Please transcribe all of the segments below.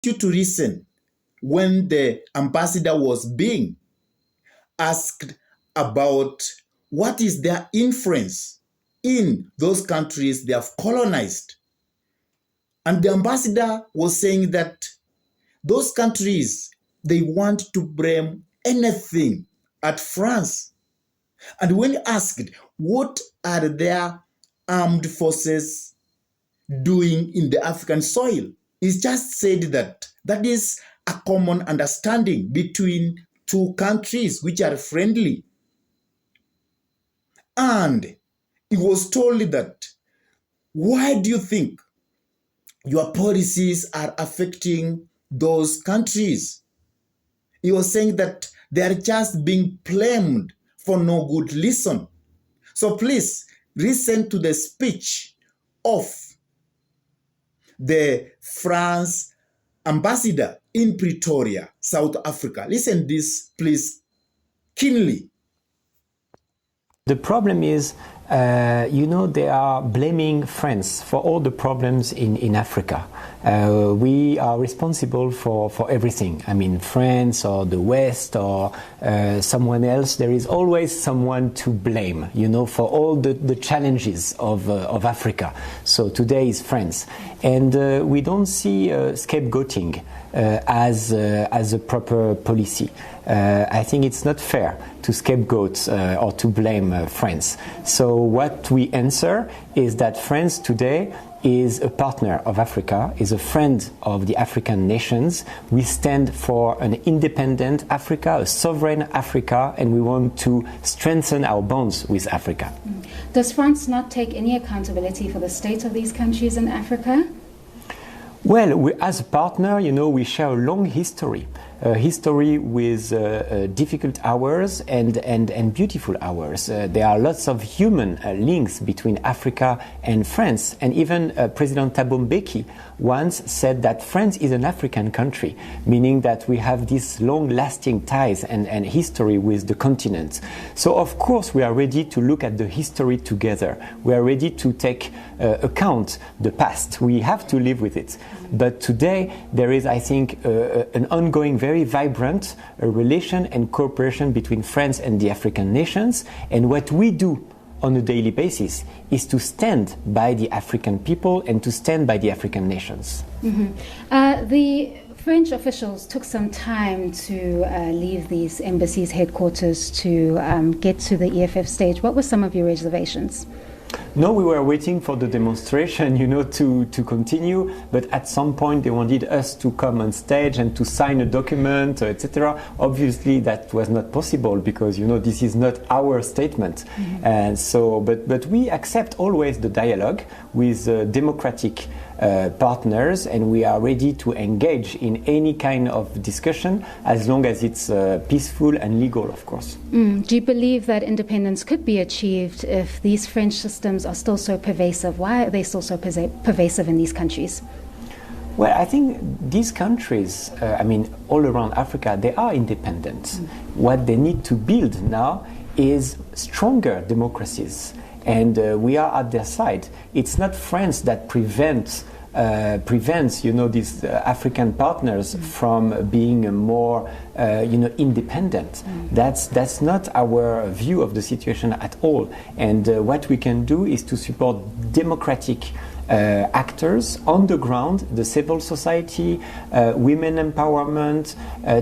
you to listen when the ambassador was being asked about what is their influence in those countries they have colonized. And the ambassador was saying that those countries, they want to blame anything at France. And when asked, what are their armed forces doing in the African soil? He just said that that is a common understanding between two countries which are friendly. And he was told that, why do you think your policies are affecting those countries? He was saying that they are just being blamed for no good reason. So please listen to the speech of the France ambassador in Pretoria, South Africa. Listen this, please, keenly. The problem is, they are blaming France for all the problems in Africa. We are responsible for everything. I mean, France or the West or someone else. There is always someone to blame, for all the challenges of Africa. So today is France. And we don't see scapegoating as a proper policy. I think it's not fair to scapegoat or to blame France. So what we answer is that France today is a partner of Africa, is a friend of the African nations. We stand for an independent Africa, a sovereign Africa, and we want to strengthen our bonds with Africa. Does France not take any accountability for the state of these countries in Africa? Well, as a partner, we share a long history. History with difficult hours and beautiful hours. There are lots of human links between Africa and France. And even President Thabo Mbeki once said that France is an African country, meaning that we have these long-lasting ties and history with the continent. So, of course, we are ready to look at the history together. We are ready to take account the past. We have to live with it. But today, there is, I think, an ongoing, very vibrant relation and cooperation between France and the African nations. And what we do on a daily basis is to stand by the African people and to stand by the African nations. Mm-hmm. The French officials took some time to leave these embassies headquarters to get to the EFF stage. What were some of your reservations? No, we were waiting for the demonstration, to continue. But at some point, they wanted us to come on stage and to sign a document, etc. Obviously, that was not possible because, this is not our statement. Mm-hmm. And so, but we accept always the dialogue with democratic partners, and we are ready to engage in any kind of discussion as long as it's peaceful and legal, of course. Do you believe that independence could be achieved if these French systems are still so pervasive? Why are they still so pervasive in these countries? Well, I think these countries, all around Africa, they are independent. What they need to build now is stronger democracies. And we are at their side. It's not France that prevents these African partners from being more, independent. That's not our view of the situation at all. And what we can do is to support democratic actors on the ground, the civil society, women empowerment,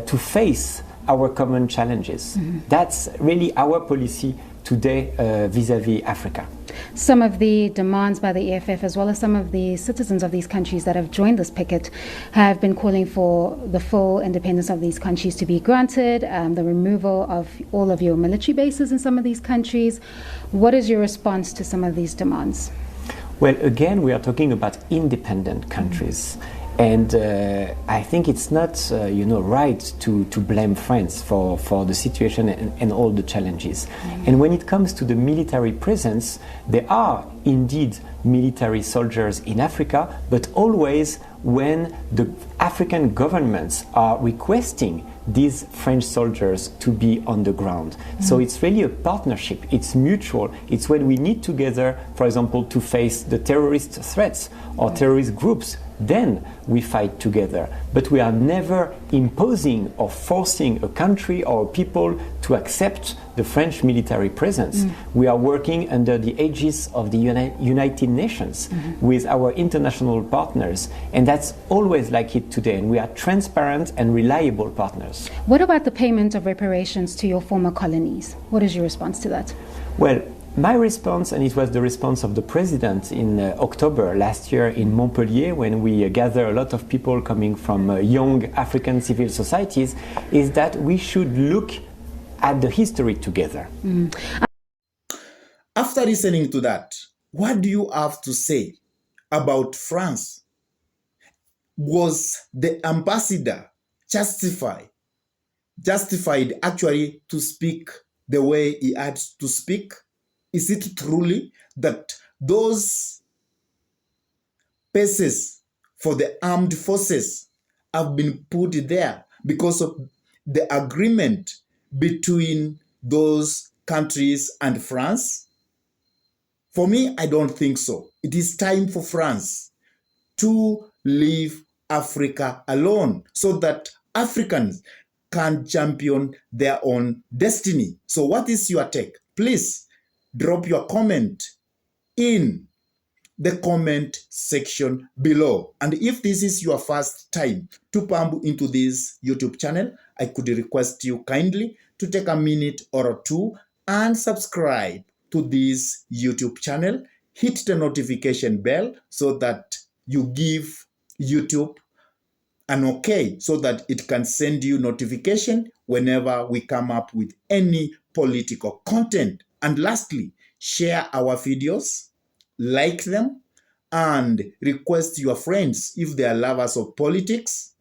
to face our common challenges. That's really our policy today vis-à-vis Africa. Some of the demands by the EFF, as well as some of the citizens of these countries that have joined this picket, have been calling for the full independence of these countries to be granted, the removal of all of your military bases in some of these countries. What is your response to some of these demands? Well, again, we are talking about independent countries. And I think it's not, right to blame France for the situation and all the challenges. And when it comes to the military presence, there are indeed military soldiers in Africa, but always when the African governments are requesting these French soldiers to be on the ground. So it's really a partnership, it's mutual. It's when we need together, for example, to face the terrorist threats or terrorist groups then we fight together. But we are never imposing or forcing a country or people to accept the French military presence. We are working under the aegis of the United Nations with our international partners, and that's always like it today, and we are transparent and reliable partners. What about the payment of reparations to your former colonies? What is your response to that? Well, my response, and it was the response of the president in October last year in Montpellier, when we gather a lot of people coming from young African civil societies, is that we should look at the history together. After listening to that, what do you have to say about France? Was the ambassador justified actually to speak the way he had to speak? Is it truly that those bases for the armed forces have been put there because of the agreement between those countries and France? For me, I don't think so. It is time for France to leave Africa alone so that Africans can champion their own destiny. So what is your take? Please drop your comment in the comment section below. And if this is your first time to pump into this YouTube channel, I could request you kindly to take a minute or two and subscribe to this YouTube channel. Hit the notification bell so that you give YouTube an okay so that it can send you notification whenever we come up with any political content. And lastly, share our videos, like them, and request your friends if they are lovers of politics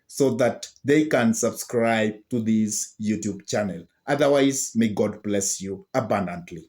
so that they can subscribe to this YouTube channel. Otherwise, may God bless you abundantly.